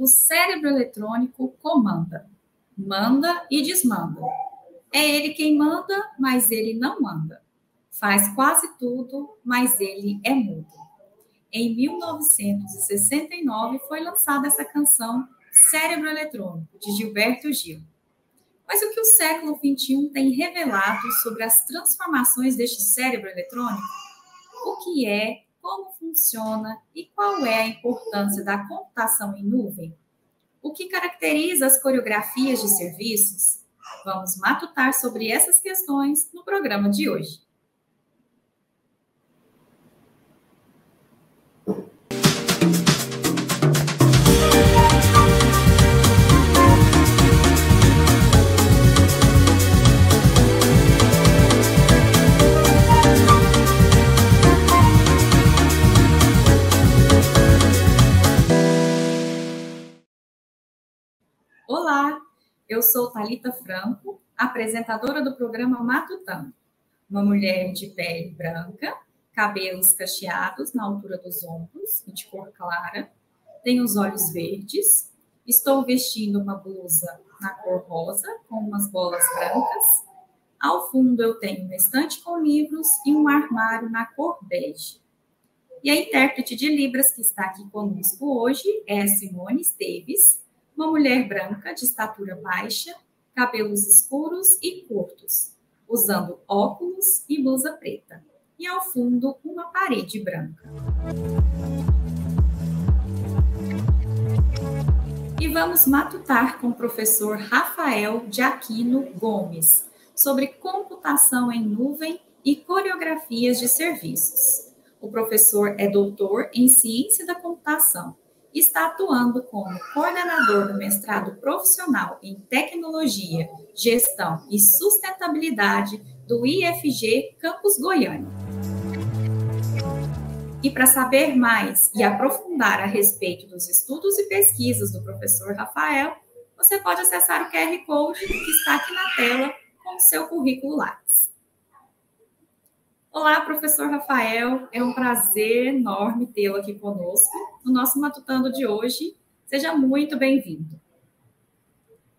O cérebro eletrônico comanda, manda e desmanda. É ele quem manda, mas ele não manda. Faz quase tudo, mas ele é mudo. Em 1969 foi lançada essa canção Cérebro Eletrônico, de Gilberto Gil. Mas o que o século XXI tem revelado sobre as transformações deste cérebro eletrônico? O que é, como funciona e qual é a importância da computação em nuvem? O que caracteriza as coreografias de serviços? Vamos matutar sobre essas questões no programa de hoje. Olá, eu sou Thalita Franco, apresentadora do programa Matutando. Uma mulher de pele branca, cabelos cacheados na altura dos ombros e de cor clara, tenho os olhos verdes, estou vestindo uma blusa na cor rosa com umas bolas brancas. Ao fundo eu tenho uma estante com livros e um armário na cor bege. E a intérprete de Libras que está aqui conosco hoje é a Simone Esteves, uma mulher branca de estatura baixa, cabelos escuros e curtos, usando óculos e blusa preta. E ao fundo, uma parede branca. E vamos matutar com o professor Rafael de Aquino Gomes sobre computação em nuvem e coreografias de serviços. O professor é doutor em ciência da computação. Está atuando como coordenador do mestrado profissional em tecnologia, gestão e sustentabilidade do IFG Campus Goiânia. E para saber mais e aprofundar a respeito dos estudos e pesquisas do professor Rafael, você pode acessar o QR Code que está aqui na tela com o seu currículo Lattes. Olá, professor Rafael, é um prazer enorme tê-lo aqui conosco no nosso Matutando de hoje. Seja muito bem-vindo.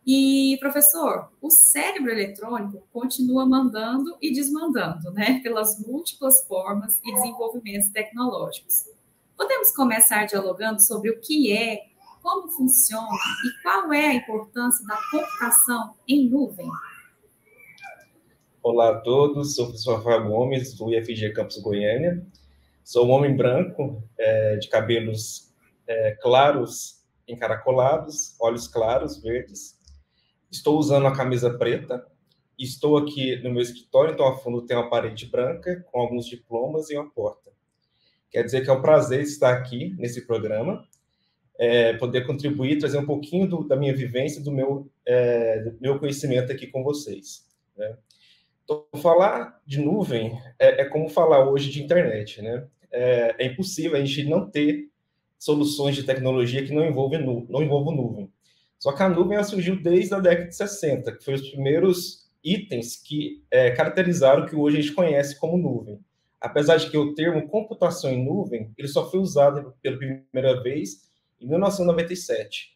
E, professor, o cérebro eletrônico continua mandando e desmandando, né, pelas múltiplas formas e desenvolvimentos tecnológicos. Podemos começar dialogando sobre o que é, como funciona e qual é a importância da computação em nuvem? Olá a todos, sou o professor Rafael Gomes, do IFG Campus Goiânia. Sou um homem branco, de cabelos claros, encaracolados, olhos claros, verdes. Estou usando a camisa preta. Estou aqui no meu escritório, então ao fundo tem uma parede branca, com alguns diplomas e uma porta. Quer dizer que é um prazer estar aqui nesse programa, poder contribuir, trazer um pouquinho da minha vivência, do meu conhecimento aqui com vocês, né? Então, falar de nuvem é como falar hoje de internet, né? É impossível a gente não ter soluções de tecnologia que não envolvam nuvem. Só que a nuvem ela surgiu desde a década de 60, que foi os primeiros itens que caracterizaram o que hoje a gente conhece como nuvem. Apesar de que o termo computação em nuvem, ele só foi usado pela primeira vez em 1997.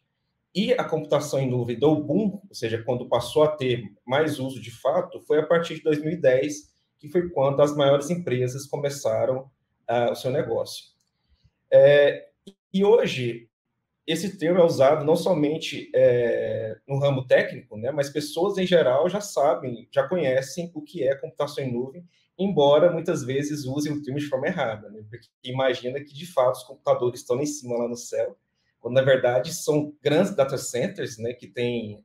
E a computação em nuvem deu boom, ou seja, quando passou a ter mais uso de fato, foi a partir de 2010, que foi quando as maiores empresas começaram o seu negócio. E hoje, esse termo é usado não somente no ramo técnico, né, mas pessoas em geral já sabem, já conhecem o que é computação em nuvem, embora muitas vezes usem o termo de forma errada, né, porque imagina que, de fato, os computadores estão lá em cima, lá no céu, quando, na verdade, são grandes data centers, né, que têm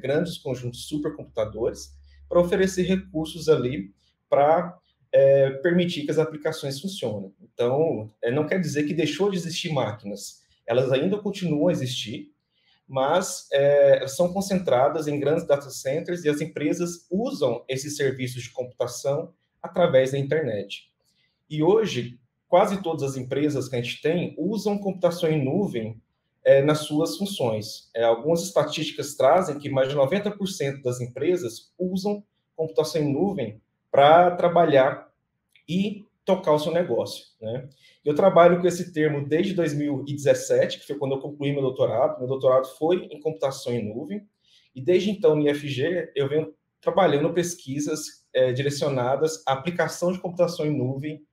grandes conjuntos de supercomputadores para oferecer recursos ali para permitir que as aplicações funcionem. Então, não quer dizer que deixou de existir máquinas. Elas ainda continuam a existir, mas são concentradas em grandes data centers e as empresas usam esses serviços de computação através da internet. E hoje, quase todas as empresas que a gente tem usam computação em nuvem nas suas funções. Algumas estatísticas trazem que mais de 90% das empresas usam computação em nuvem para trabalhar e tocar o seu negócio, né? Eu trabalho com esse termo desde 2017, que foi quando eu concluí meu doutorado. Meu doutorado foi em computação em nuvem, e desde então, no IFG, eu venho trabalhando pesquisas direcionadas à aplicação de computação em nuvem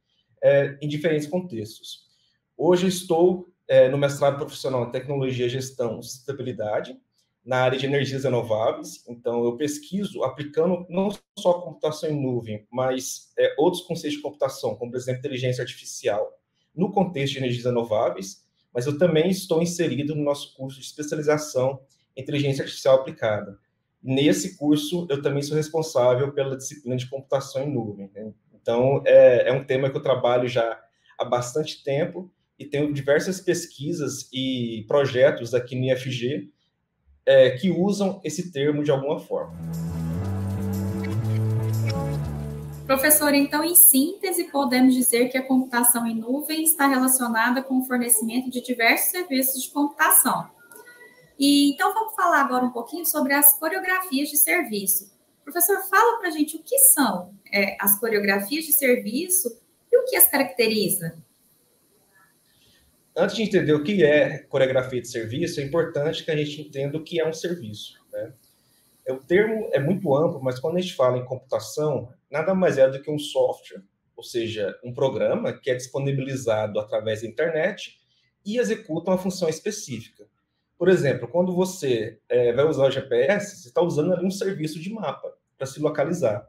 em diferentes contextos. Hoje estou no mestrado profissional em Tecnologia, Gestão e Sustentabilidade, na área de energias renováveis. Então, eu pesquiso aplicando não só computação em nuvem, mas outros conceitos de computação, como, por exemplo, inteligência artificial, no contexto de energias renováveis, mas eu também estou inserido no nosso curso de especialização em inteligência artificial aplicada. Nesse curso, eu também sou responsável pela disciplina de computação em nuvem, né? Então, é um tema que eu trabalho já há bastante tempo e tenho diversas pesquisas e projetos aqui no IFG que usam esse termo de alguma forma. Professor, então, em síntese, podemos dizer que a computação em nuvem está relacionada com o fornecimento de diversos serviços de computação. E então vamos falar agora um pouquinho sobre as coreografias de serviço. Professor, fala para a gente o que são as coreografias de serviço e o que as caracteriza. Antes de entender o que é coreografia de serviço, é importante que a gente entenda o que é um serviço, né? O termo é muito amplo, mas quando a gente fala em computação, nada mais é do que um software, ou seja, um programa que é disponibilizado através da internet e executa uma função específica. Por exemplo, quando você vai usar o GPS, você está usando ali um serviço de mapa para se localizar.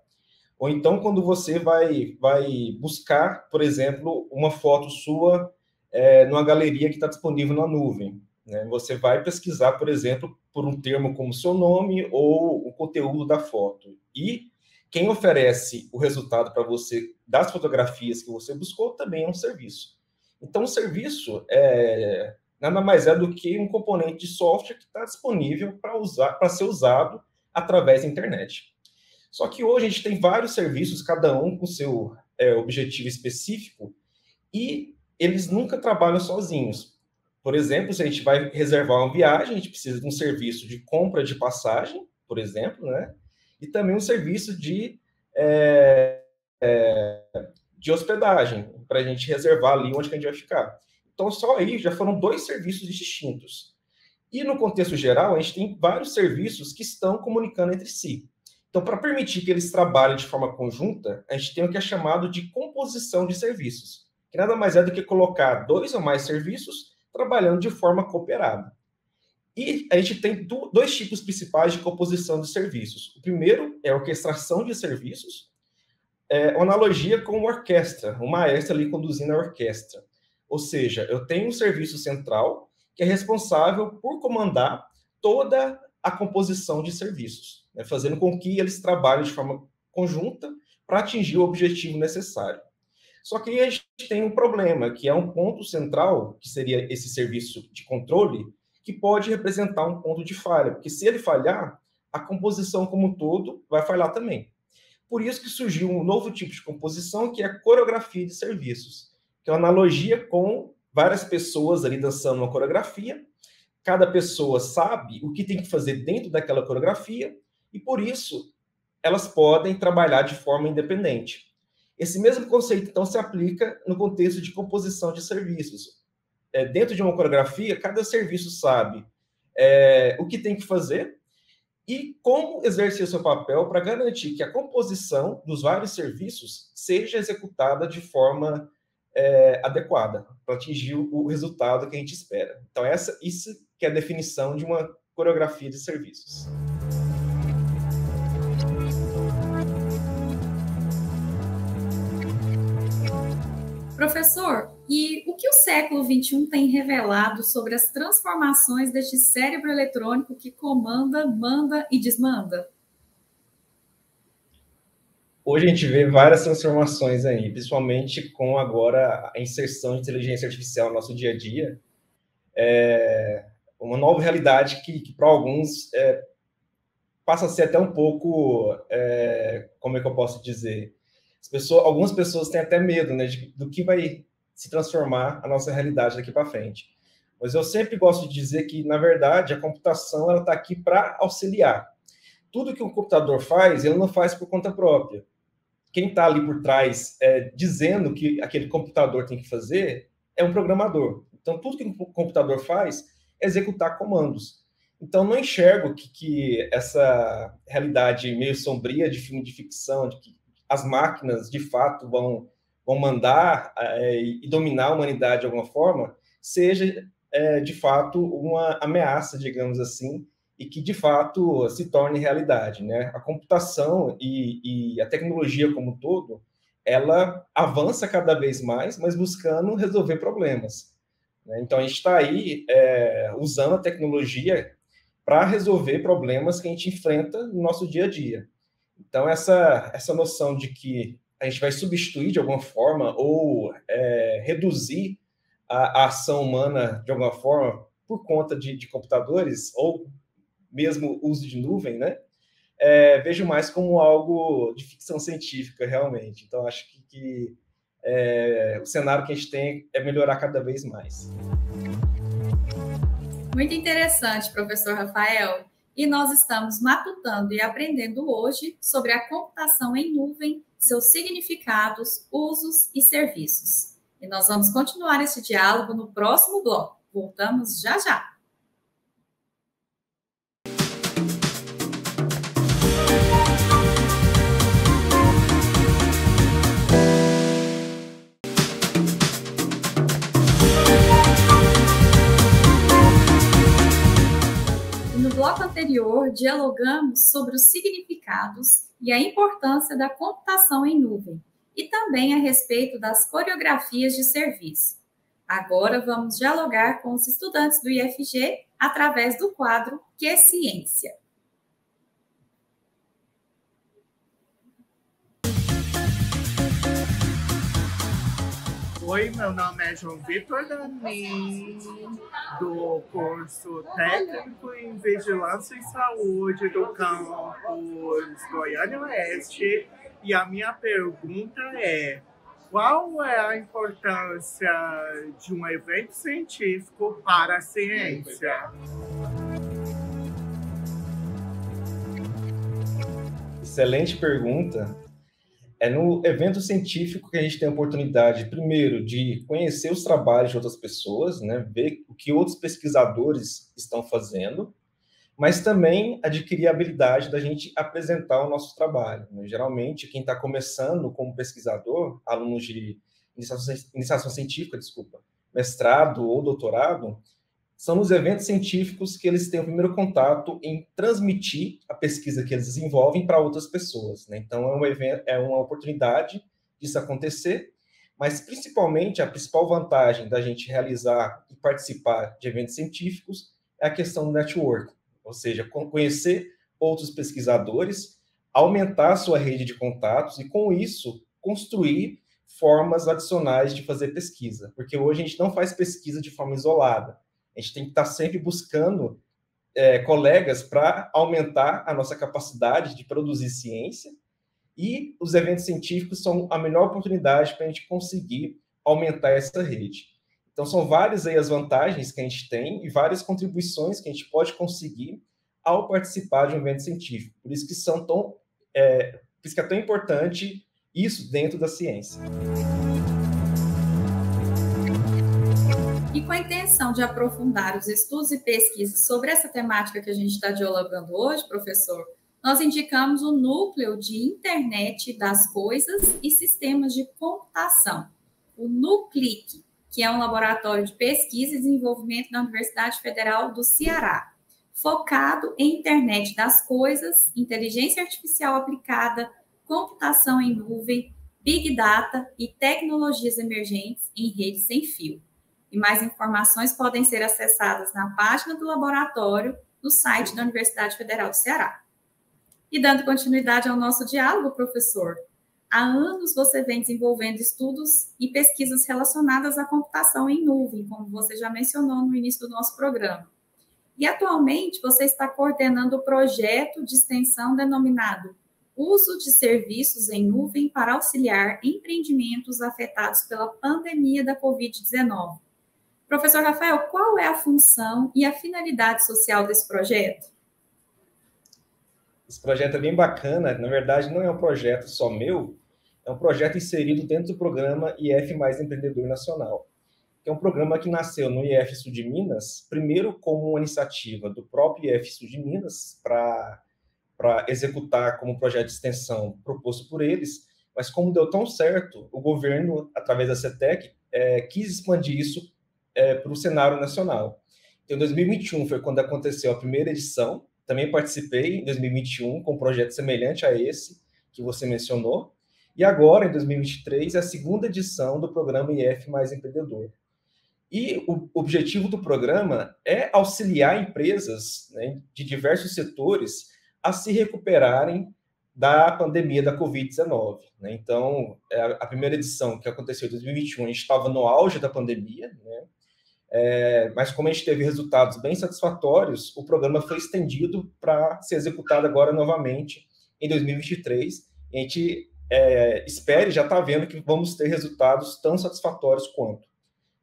Ou então, quando você vai buscar, por exemplo, uma foto sua numa galeria que está disponível na nuvem, né? Você vai pesquisar, por exemplo, por um termo como seu nome ou o conteúdo da foto. E quem oferece o resultado para você das fotografias que você buscou também é um serviço. Então, o serviço nada mais é do que um componente de software que está disponível para ser usado através da internet. Só que hoje a gente tem vários serviços, cada um com seu objetivo específico, e eles nunca trabalham sozinhos. Por exemplo, se a gente vai reservar uma viagem, a gente precisa de um serviço de compra de passagem, por exemplo, né? E também um serviço de hospedagem, para a gente reservar ali onde que a gente vai ficar. Então, só aí já foram 2 serviços distintos. E no contexto geral, a gente tem vários serviços que estão comunicando entre si. Então, para permitir que eles trabalhem de forma conjunta, a gente tem o que é chamado de composição de serviços, que nada mais é do que colocar 2 ou mais serviços trabalhando de forma cooperada. E a gente tem 2 tipos principais de composição de serviços. O primeiro é a orquestração de serviços, uma analogia com uma orquestra, um maestro ali conduzindo a orquestra. Ou seja, eu tenho um serviço central que é responsável por comandar toda a composição de serviços, né, fazendo com que eles trabalhem de forma conjunta para atingir o objetivo necessário. Só que aí a gente tem um problema, que é um ponto central, que seria esse serviço de controle, que pode representar um ponto de falha, porque se ele falhar, a composição como um todo vai falhar também. Por isso que surgiu um novo tipo de composição, que é a coreografia de serviços, que é uma analogia com várias pessoas ali dançando uma coreografia. Cada pessoa sabe o que tem que fazer dentro daquela coreografia e, por isso, elas podem trabalhar de forma independente. Esse mesmo conceito, então, se aplica no contexto de composição de serviços. Dentro de uma coreografia, cada serviço sabe o que tem que fazer e como exercer seu papel para garantir que a composição dos vários serviços seja executada de forma adequada, para atingir o resultado que a gente espera. Então, isso que é a definição de uma coreografia de serviços. Professor, e o que o século XXI tem revelado sobre as transformações deste cérebro eletrônico que comanda, manda e desmanda? Hoje a gente vê várias transformações aí, principalmente com agora a inserção de inteligência artificial no nosso dia a dia. Uma nova realidade que para alguns passa a ser até um pouco, como é que eu posso dizer? Algumas pessoas têm até medo, né, do que vai se transformar a nossa realidade daqui para frente. Mas eu sempre gosto de dizer que, na verdade, a computação está aqui para auxiliar. Tudo que um computador faz, ele não faz por conta própria. Quem está ali por trás dizendo que aquele computador tem que fazer é um programador. Então, tudo que o computador faz é executar comandos. Então, não enxergo que essa realidade meio sombria de filme de ficção, de que as máquinas, de fato, vão mandar e dominar a humanidade de alguma forma, seja, de fato, uma ameaça, digamos assim, e que, de fato, se torne realidade, né? A computação e a tecnologia como um todo, ela avança cada vez mais, mas buscando resolver problemas, né? Então, a gente está aí usando a tecnologia para resolver problemas que a gente enfrenta no nosso dia a dia. Então, essa noção de que a gente vai substituir de alguma forma ou reduzir a ação humana de alguma forma por conta de computadores ou mesmo uso de nuvem, né? Vejo mais como algo de ficção científica, realmente. Então, acho que o cenário que a gente tem é melhorar cada vez mais. Muito interessante, professor Rafael. E nós estamos matutando e aprendendo hoje sobre a computação em nuvem, seus significados, usos e serviços. E nós vamos continuar esse diálogo no próximo bloco. Voltamos já já. No bloco anterior, dialogamos sobre os significados e a importância da computação em nuvem e também a respeito das coreografias de serviço. Agora vamos dialogar com os estudantes do IFG através do quadro Que Ciência? Oi, meu nome é João Vitor Dani, do curso Técnico em Vigilância e Saúde do campus Goiânia Oeste, e a minha pergunta é: qual é a importância de um evento científico para a ciência? Excelente pergunta. É no evento científico que a gente tem a oportunidade, primeiro, de conhecer os trabalhos de outras pessoas, né? Ver o que outros pesquisadores estão fazendo, mas também adquirir a habilidade da gente apresentar o nosso trabalho, né? Geralmente, quem está começando como pesquisador, alunos de iniciação científica, desculpa, mestrado ou doutorado, são nos eventos científicos que eles têm o primeiro contato em transmitir a pesquisa que eles desenvolvem para outras pessoas, né? Então, é uma oportunidade disso acontecer, mas, principalmente, a principal vantagem da gente realizar e participar de eventos científicos é a questão do network, ou seja, conhecer outros pesquisadores, aumentar a sua rede de contatos e, com isso, construir formas adicionais de fazer pesquisa, porque hoje a gente não faz pesquisa de forma isolada. A gente tem que estar sempre buscando colegas para aumentar a nossa capacidade de produzir ciência, e os eventos científicos são a melhor oportunidade para a gente conseguir aumentar essa rede. Então, são várias aí as vantagens que a gente tem e várias contribuições que a gente pode conseguir ao participar de um evento científico. Por isso que por isso que é tão importante isso dentro da ciência. E com a intenção de aprofundar os estudos e pesquisas sobre essa temática que a gente está dialogando hoje, professor, nós indicamos o Núcleo de Internet das Coisas e Sistemas de Computação, o NUCLIC, que é um laboratório de pesquisa e desenvolvimento da Universidade Federal do Ceará, focado em internet das coisas, inteligência artificial aplicada, computação em nuvem, Big Data e tecnologias emergentes em rede sem fio. E mais informações podem ser acessadas na página do laboratório no site da Universidade Federal do Ceará. E dando continuidade ao nosso diálogo, professor, há anos você vem desenvolvendo estudos e pesquisas relacionadas à computação em nuvem, como você já mencionou no início do nosso programa. E atualmente você está coordenando o projeto de extensão denominado Uso de Serviços em Nuvem para Auxiliar Empreendimentos Afetados pela Pandemia da Covid-19. Professor Rafael, qual é a função e a finalidade social desse projeto? Esse projeto é bem bacana. Na verdade, não é um projeto só meu, é um projeto inserido dentro do programa IF Mais Empreendedor Nacional. que é um programa que nasceu no IF Sul de Minas, primeiro como uma iniciativa do próprio IF Sul de Minas, para executar como projeto de extensão proposto por eles, mas como deu tão certo, o governo, através da CETEC, quis expandir isso para o cenário nacional. Então, em 2021 foi quando aconteceu a primeira edição, também participei em 2021 com um projeto semelhante a esse que você mencionou, e agora, em 2023, é a segunda edição do programa IF Mais Empreendedor. E o objetivo do programa é auxiliar empresas, né, de diversos setores a se recuperarem da pandemia da Covid-19. Né? Então, a primeira edição, que aconteceu em 2021, a gente estava no auge da pandemia, né? Mas como a gente teve resultados bem satisfatórios, o programa foi estendido para ser executado agora novamente em 2023. E a gente espera e já está vendo que vamos ter resultados tão satisfatórios quanto.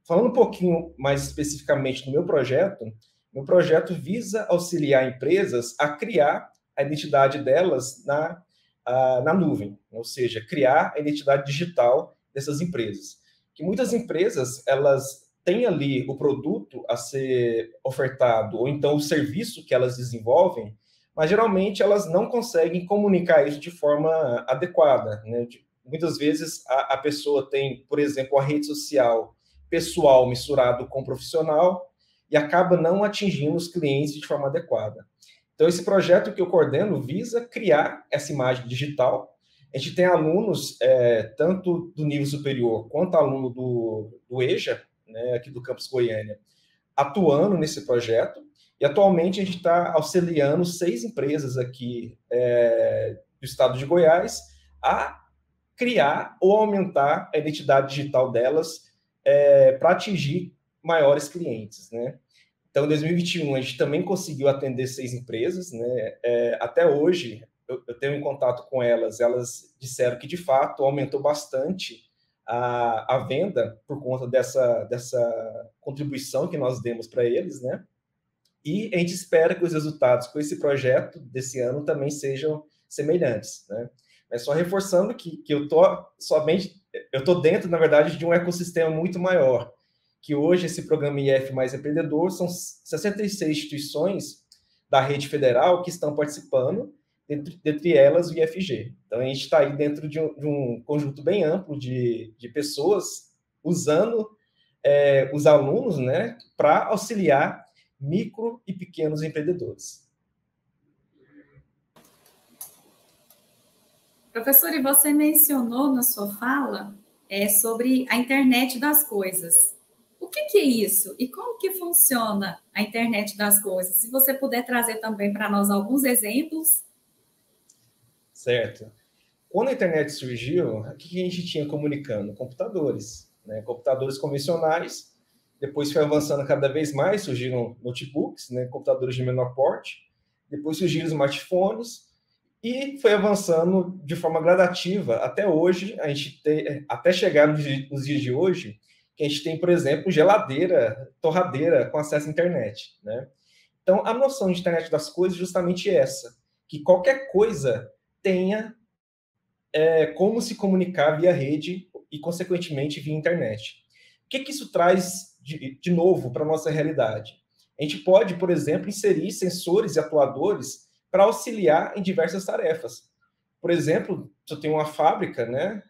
Falando um pouquinho mais especificamente do meu projeto visa auxiliar empresas a criar a identidade delas na nuvem, ou seja, criar a identidade digital dessas empresas. Que muitas empresas, elas têm ali o produto a ser ofertado, ou então o serviço que elas desenvolvem, mas geralmente elas não conseguem comunicar isso de forma adequada, né? Muitas vezes a pessoa tem, por exemplo, a rede social pessoal misturado com profissional e acaba não atingindo os clientes de forma adequada. Então, esse projeto que eu coordeno visa criar essa imagem digital. A gente tem alunos, tanto do nível superior quanto aluno do EJA, né, aqui do Campus Goiânia, atuando nesse projeto. E, atualmente, a gente está auxiliando 6 empresas aqui do estado de Goiás a criar ou aumentar a identidade digital delas para atingir maiores clientes, né? Então, em 2021, a gente também conseguiu atender 6 empresas, né? Até hoje, eu tenho em contato com elas, elas disseram que, de fato, aumentou bastante a venda por conta dessa contribuição que nós demos para eles, né? E a gente espera que os resultados com esse projeto desse ano também sejam semelhantes, né? Mas só reforçando que eu estou dentro, na verdade, de um ecossistema muito maior, que hoje esse programa IF Mais Empreendedor são 66 instituições da rede federal que estão participando, dentre elas o IFG. Então, a gente está aí dentro de um conjunto bem amplo de pessoas usando os alunos, né, para auxiliar micro e pequenos empreendedores. Professor, e você mencionou na sua fala sobre a internet das coisas. O que é isso? E como que funciona a internet das coisas? Se você puder trazer também para nós alguns exemplos. Certo. Quando a internet surgiu, o que a gente tinha comunicando? Computadores, né? Computadores convencionais. Depois foi avançando cada vez mais, surgiram notebooks, né? Computadores de menor porte. Depois surgiram smartphones. E foi avançando de forma gradativa até hoje, até chegar nos dias de hoje, que a gente tem, por exemplo, geladeira, torradeira com acesso à internet, né? Então, a noção de internet das coisas é justamente essa, que qualquer coisa tenha como se comunicar via rede e, consequentemente, via internet. O que isso traz de novo para a nossa realidade? A gente pode, por exemplo, inserir sensores e atuadores para auxiliar em diversas tarefas. Por exemplo, se eu tenho uma fábrica, né,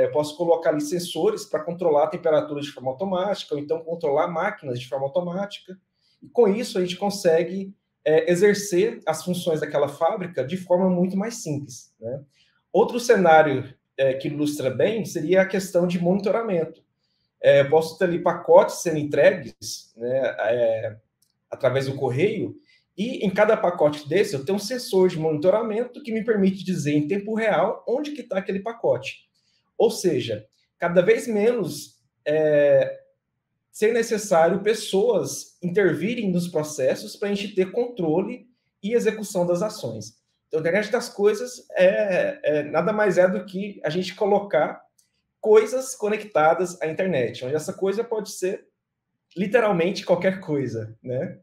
eu posso colocar ali sensores para controlar a temperatura de forma automática, ou então controlar máquinas de forma automática. E com isso, a gente consegue exercer as funções daquela fábrica de forma muito mais simples, né? Outro cenário que ilustra bem seria a questão de monitoramento. Eu posso ter ali pacotes sendo entregues, né, através do correio, e em cada pacote desse eu tenho um sensor de monitoramento que me permite dizer em tempo real onde que está aquele pacote. Ou seja, cada vez menos ser necessário pessoas intervirem nos processos para a gente ter controle e execução das ações. Então, a internet das coisas nada mais é do que a gente colocar coisas conectadas à internet, onde essa coisa pode ser literalmente qualquer coisa, né?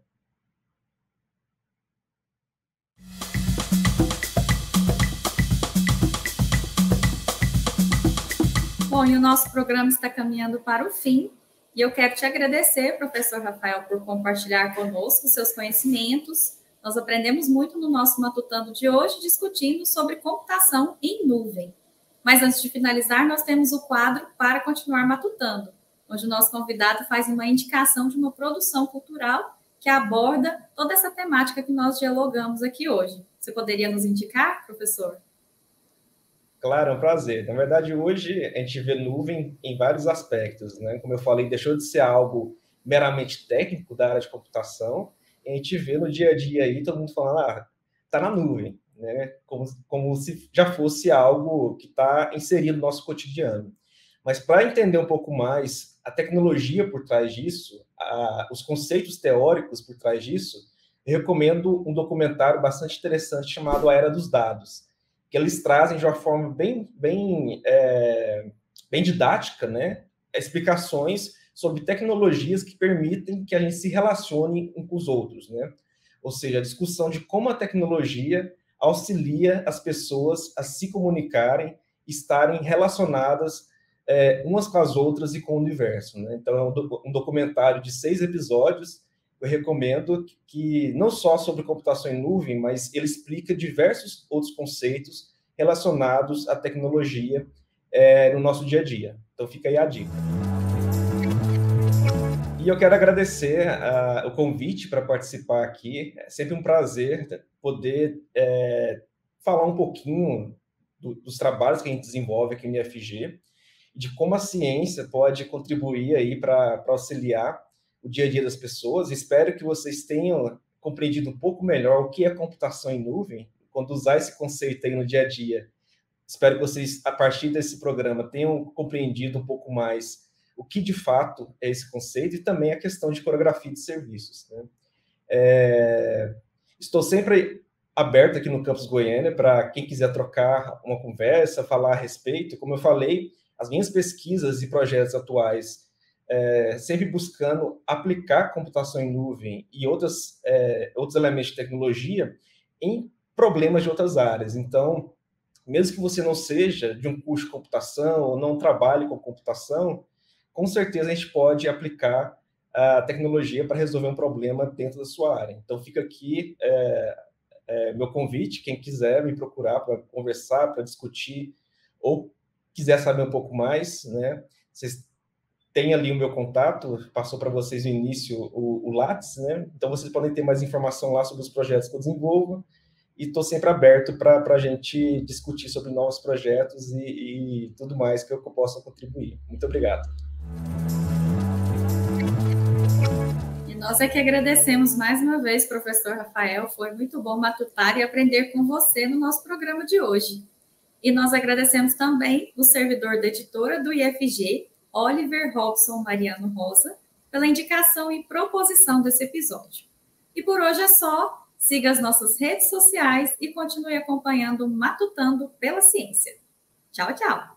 Bom, e o nosso programa está caminhando para o fim. E eu quero te agradecer, professor Rafael, por compartilhar conosco seus conhecimentos. Nós aprendemos muito no nosso Matutando de hoje, discutindo sobre computação em nuvem. Mas antes de finalizar, nós temos o quadro Para Continuar Matutando, onde o nosso convidado faz uma indicação de uma produção cultural que aborda toda essa temática que nós dialogamos aqui hoje. Você poderia nos indicar, professor? Claro, é um prazer. Na verdade, hoje a gente vê nuvem em vários aspectos, né? Como eu falei, deixou de ser algo meramente técnico da área de computação, e a gente vê no dia a dia aí todo mundo falando, tá na nuvem, né? Como se já fosse algo que está inserido no nosso cotidiano. Mas para entender um pouco mais a tecnologia por trás disso, os conceitos teóricos por trás disso, eu recomendo um documentário bastante interessante chamado A Era dos Dados, que eles trazem de uma forma bem didática, né, explicações sobre tecnologias que permitem que a gente se relacione uns com os outros, né? Ou seja, a discussão de como a tecnologia auxilia as pessoas a se comunicarem, estarem relacionadas umas com as outras e com o universo, né? Então, é um documentário de 6 episódios. Eu recomendo que não só sobre computação em nuvem, mas ele explica diversos outros conceitos relacionados à tecnologia no nosso dia a dia. Então, fica aí a dica. E eu quero agradecer o convite para participar aqui. É sempre um prazer poder falar um pouquinho dos trabalhos que a gente desenvolve aqui no IFG, de como a ciência pode contribuir aí para auxiliar o dia a dia das pessoas. Espero que vocês tenham compreendido um pouco melhor o que é computação em nuvem, quando usar esse conceito aí no dia a dia. Espero que vocês, a partir desse programa, tenham compreendido um pouco mais o que de fato é esse conceito e também a questão de coreografia de serviços, né? Estou sempre aberto aqui no Campus Goiânia para quem quiser trocar uma conversa, falar a respeito. Como eu falei, as minhas pesquisas e projetos atuais sempre buscando aplicar computação em nuvem e outros elementos de tecnologia em problemas de outras áreas. Então, mesmo que você não seja de um curso de computação ou não trabalhe com computação, com certeza a gente pode aplicar a tecnologia para resolver um problema dentro da sua área. Então, fica aqui meu convite, quem quiser me procurar para conversar, para discutir, ou quiser saber um pouco mais, né? Vocês têm ali o meu contato, passou para vocês no início o Lattes, né? Então, vocês podem ter mais informação lá sobre os projetos que eu desenvolvo, e estou sempre aberto para a gente discutir sobre novos projetos e tudo mais que eu possa contribuir. Muito obrigado. E nós é que agradecemos mais uma vez, professor Rafael. Foi muito bom matutar e aprender com você no nosso programa de hoje. E nós agradecemos também o servidor da editora do IFG, Oliver Robson Mariano Rosa, pela indicação e proposição desse episódio. E por hoje é só. Siga as nossas redes sociais e continue acompanhando Matutando pela Ciência. Tchau, tchau!